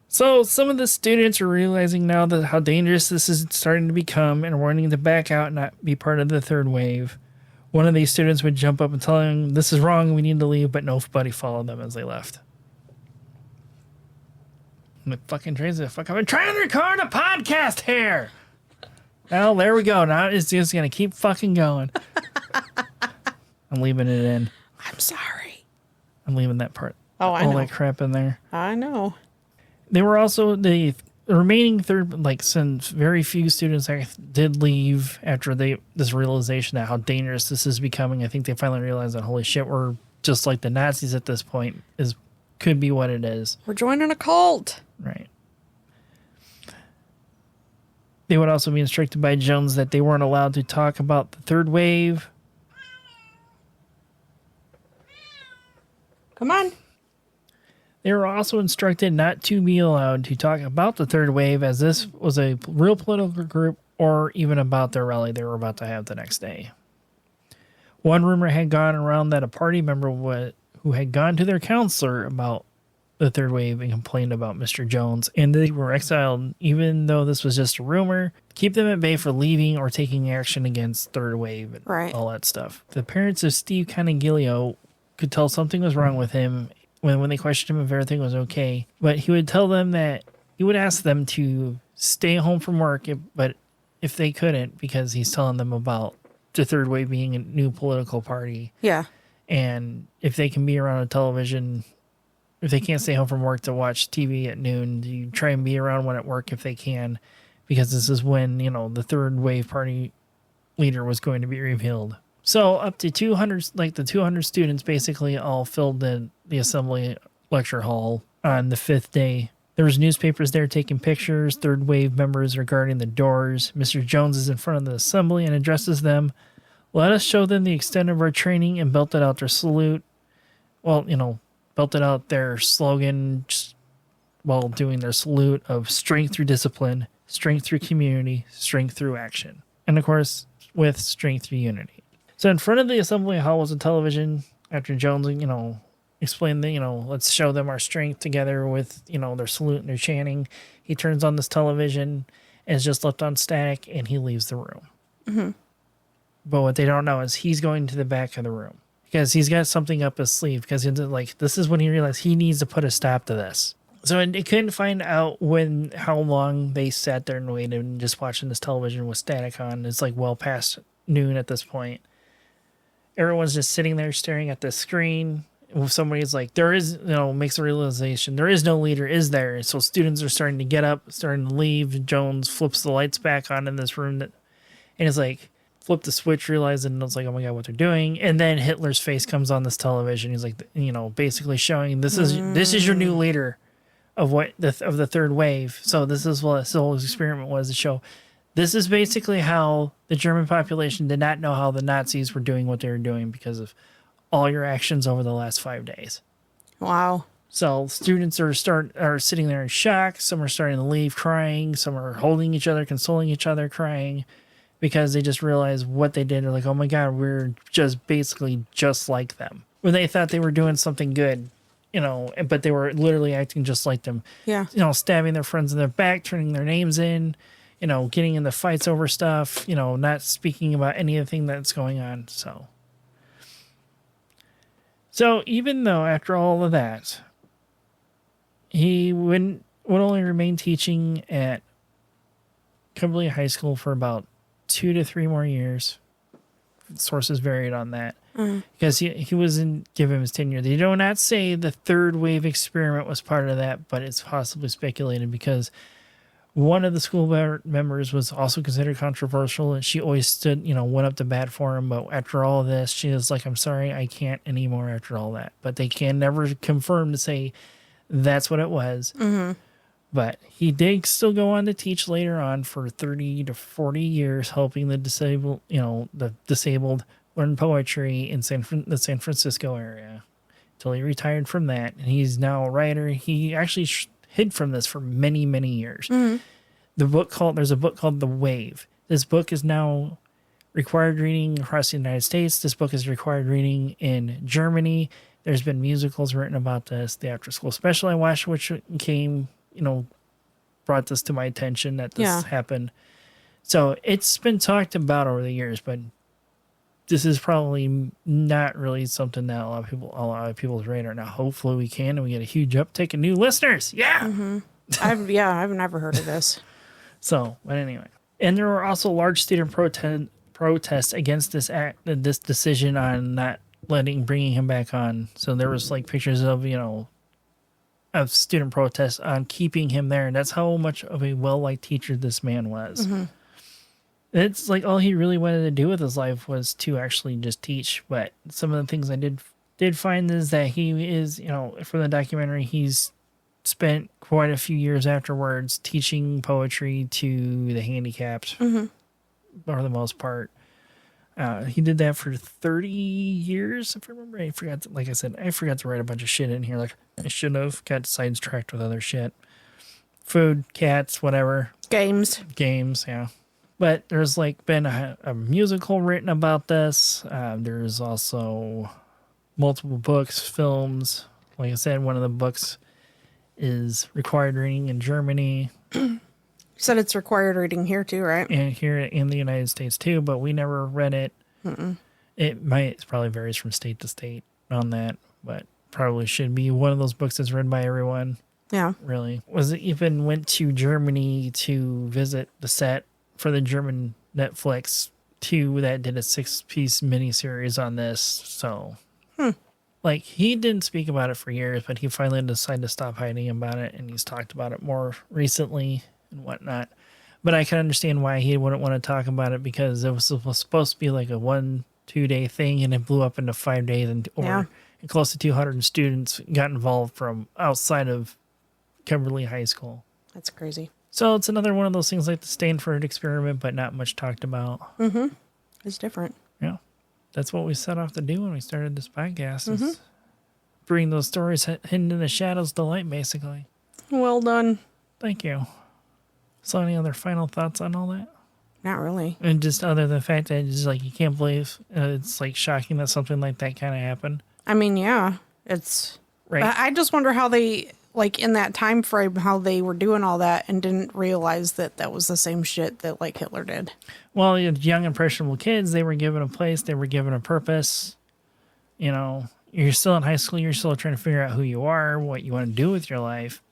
So some of the students are realizing now that how dangerous this is starting to become and wanting to back out and not be part of the third wave. One of these students would jump up and tell him, this is wrong, we need to leave, but nobody followed them as they left. I'm fucking crazy. Fuck, I've been trying to record a podcast here. Well, there we go. Now it's just going to keep fucking going. I'm leaving it in. I'm sorry. I'm leaving that part. Oh, I know. All that crap in there. I know. They were also the remaining third, since very few students did leave after this realization that how dangerous this is becoming. I think they finally realized that, holy shit, we're just like the Nazis at this point, could be what it is. We're joining a cult. Right. They would also be instructed by Jones that they weren't allowed to talk about the third wave. Come on. They were also instructed not to be allowed to talk about the third wave, as this was a real political group, or even about their rally they were about to have the next day. One rumor had gone around that a party member who had gone to their counselor about the third wave and complained about Mr. Jones, and they were exiled, even though this was just a rumor, keep them at bay for leaving or taking action against third wave and all that stuff. The parents of Steve Canigilio could tell something was wrong with him when they questioned him if everything was okay, but he would tell them that he would ask them to stay home from work, but if they couldn't, because he's telling them about the third wave being a new political party. Yeah. And if they can be around a television, if they can't stay home from work to watch TV at noon, you try and be around when at work if they can, because this is when, the third wave party leader was going to be revealed. So up to 200, the 200 students basically all filled the assembly lecture hall on the fifth day. There was newspapers there taking pictures. Third wave members are guarding the doors. Mr. Jones is in front of the assembly and addresses them. Let us show them the extent of our training, and belted out their salute. Well, belted out their slogan while doing their salute of strength through discipline, strength through community, strength through action. And of course, with strength through unity. So in front of the assembly hall was a television. After Jones, explained that, let's show them our strength together with, their salute and their chanting. He turns on this television and is just left on static, and he leaves the room. Mm-hmm. But what they don't know is he's going to the back of the room because he's got something up his sleeve, because this is when he realized he needs to put a stop to this. So it couldn't find out how long they sat there and waited and just watching this television with static on. It's well past noon at this point. Everyone's just sitting there staring at the screen. Somebody's makes a realization, there is no leader, is there? So students are starting to get up, starting to leave. Jones flips the lights back on in this room, and it's flip the switch, realizing it's oh my God, what they're doing. And then Hitler's face comes on this television. He's basically showing this is your new leader of the third wave. So this is what this whole experiment was to show. This is basically how the German population did not know how the Nazis were doing what they were doing because of all your actions over the last 5 days. Wow. So students are sitting there in shock. Some are starting to leave crying. Some are holding each other, consoling each other, crying because they just realized what they did. They're like, oh my God, we're just basically just like them. When they thought they were doing something good, but they were literally acting just like them. Yeah. Stabbing their friends in their back, turning their names in, getting into fights over stuff, not speaking about anything that's going on. So even though after all of that, he would only remain teaching at Kimberly High School for about 2 to 3 more years. Sources varied on that because he wasn't given his tenure. They do not say the third wave experiment was part of that, but it's possibly speculated because one of the school members was also considered controversial, and she always stood, went up to bat for him. But after all of this, she was like, "I'm sorry, I can't anymore." After all that, but they can never confirm to say that's what it was. Mm-hmm. But he did still go on to teach later on for 30 to 40 years, helping the disabled, learn poetry in the San Francisco area until he retired from that. And he's now a writer. He actually hid from this for many, many years. Mm-hmm. There's a book called The Wave. This book is now required reading across the United States. This book is required reading in Germany. There's been musicals written about this. The after school special I watched, which brought this to my attention that this happened. So it's been talked about over the years, but this is probably not really something that a lot of people's radar. Now, hopefully we can, and we get a huge uptick in new listeners. Yeah. Mm-hmm. I've never heard of this. So, but anyway. And there were also large student protests against this decision on not bringing him back on. So there was pictures of, of student protests on keeping him there. And that's how much of a well-liked teacher this man was. Mm-hmm. It's all he really wanted to do with his life was to actually just teach. But some of the things I did find is that he is, from the documentary, he's spent quite a few years afterwards teaching poetry to the handicapped for the most part. He did that for 30 years, if I remember. I forgot to write a bunch of shit in here. I should have got sidetracked with other shit. Food, cats, whatever. Games, yeah. But there's been a musical written about this. There's also multiple books, films. Like I said, one of the books is required reading in Germany. You said it's required reading here too, right? And here in the United States too, but we never read it. Mm-mm. It probably varies from state to state on that, but probably should be one of those books that's read by everyone. Yeah. Really. Even went to Germany to visit the set for the German Netflix too that did a 6-piece miniseries on this. So, he didn't speak about it for years, but he finally decided to stop hiding about it, and he's talked about it more recently and whatnot. But I can understand why he wouldn't want to talk about it because it was supposed to be a 1-2 day thing, and it blew up into 5 days, and close to 200 students got involved from outside of Kimberly High School. That's crazy. So it's another one of those things like the Stanford experiment, but not much talked about. Mm-hmm. It's different. Yeah. That's what we set off to do when we started this podcast, is bring those stories hidden in the shadows to light, basically. Well done. Thank you. So any other final thoughts on all that? Not really. And just other than the fact that it's you can't believe it's shocking that something like that kind of happened. I mean, yeah, it's right. I just wonder how they in that time frame how they were doing all that and didn't realize that was the same shit that Hitler did. Well, young impressionable kids, they were given a place, they were given a purpose. You're still in high school, you're still trying to figure out who you are, what you want to do with your life.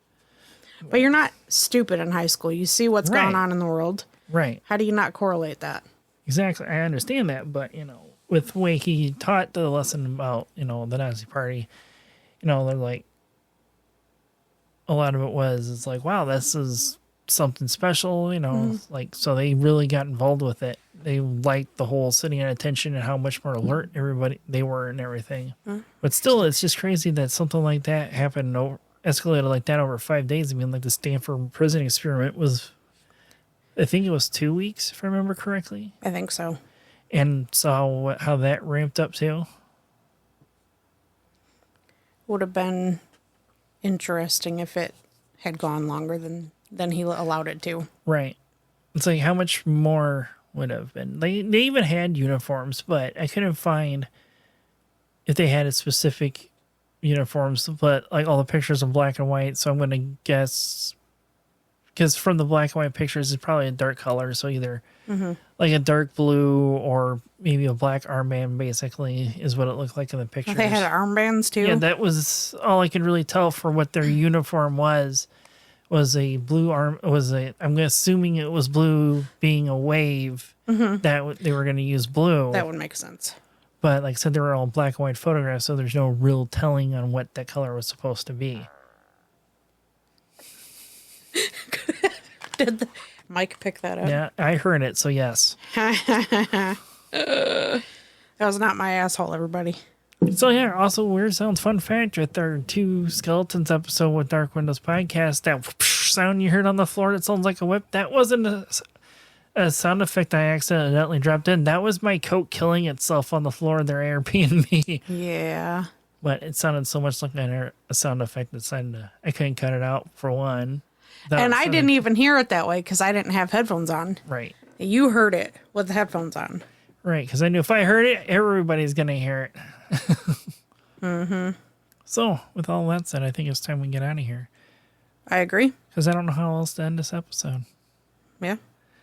But you're not stupid in high school. You see what's going on in the world. Right. How do you not correlate that? Exactly. I understand that, but, with the way he taught the lesson about, the Nazi party, they're a lot of it it's wow, this is something special, so they really got involved with it. They liked the whole sitting at attention and how much more alert everybody they were and everything. But still, it's just crazy that something like that happened escalated like that over 5 days. I mean, the Stanford prison experiment was, I think it was 2 weeks, if I remember correctly. I think so. And saw how that ramped up too. Would have been interesting if it had gone longer than he allowed it to. Right. It's like, how much more would have been? They even had uniforms, but I couldn't find if they had a specific uniforms, but like all the pictures are black and white. So I'm going to guess, because from the black and white pictures, it's probably a dark color. So either like a dark blue or maybe a black armband, basically, is what it looked like in the pictures. They had armbands too? Yeah, that was all I could really tell for what their uniform was a blue arm. I'm assuming it was blue, being a wave, that they were going to use blue. That would make sense. But like I said, they were all black and white photographs, so there's no real telling on what that color was supposed to be. Did Mike pick that up? Yeah, I heard it, so yes. That was not my asshole, everybody. So yeah, also Weird Sounds fun fact with our 2 Skeletons episode with Dark Windows Podcast, that whoosh sound you heard on the floor that sounds like a whip, that wasn't a sound effect I accidentally dropped in. That was my coat killing itself on the floor of their Airbnb. Yeah. But it sounded so much like a sound effect that I couldn't cut it out, for one. And I didn't even hear it that way because I didn't have headphones on. Right. You heard it with the headphones on. Right, because I knew if I heard it, everybody's going to hear it. So, with all that said, I think it's time we get out of here. I agree. Because I don't know how else to end this episode. Yeah.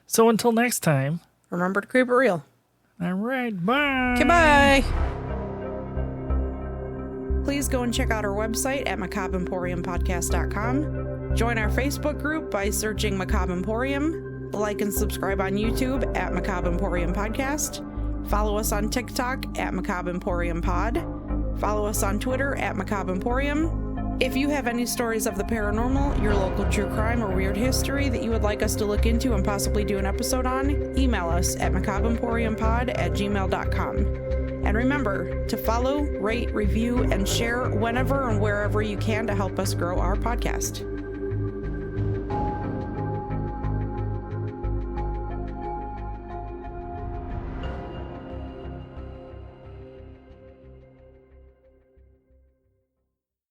So, until next time. Remember to keep it real. All right, bye. Okay, bye. Please go and check out our website at macabreemporiumpodcast.com. Join our Facebook group by searching Macabre Emporium. Like and subscribe on YouTube at Macabre Emporium Podcast. Follow us on TikTok at Macabre Emporium Pod. Follow us on Twitter at Macabre Emporium. If you have any stories of the paranormal, your local true crime, or weird history that you would like us to look into and possibly do an episode on, email us at macabreemporiumpod@gmail.com. And remember to follow, rate, review, and share whenever and wherever you can to help us grow our podcast.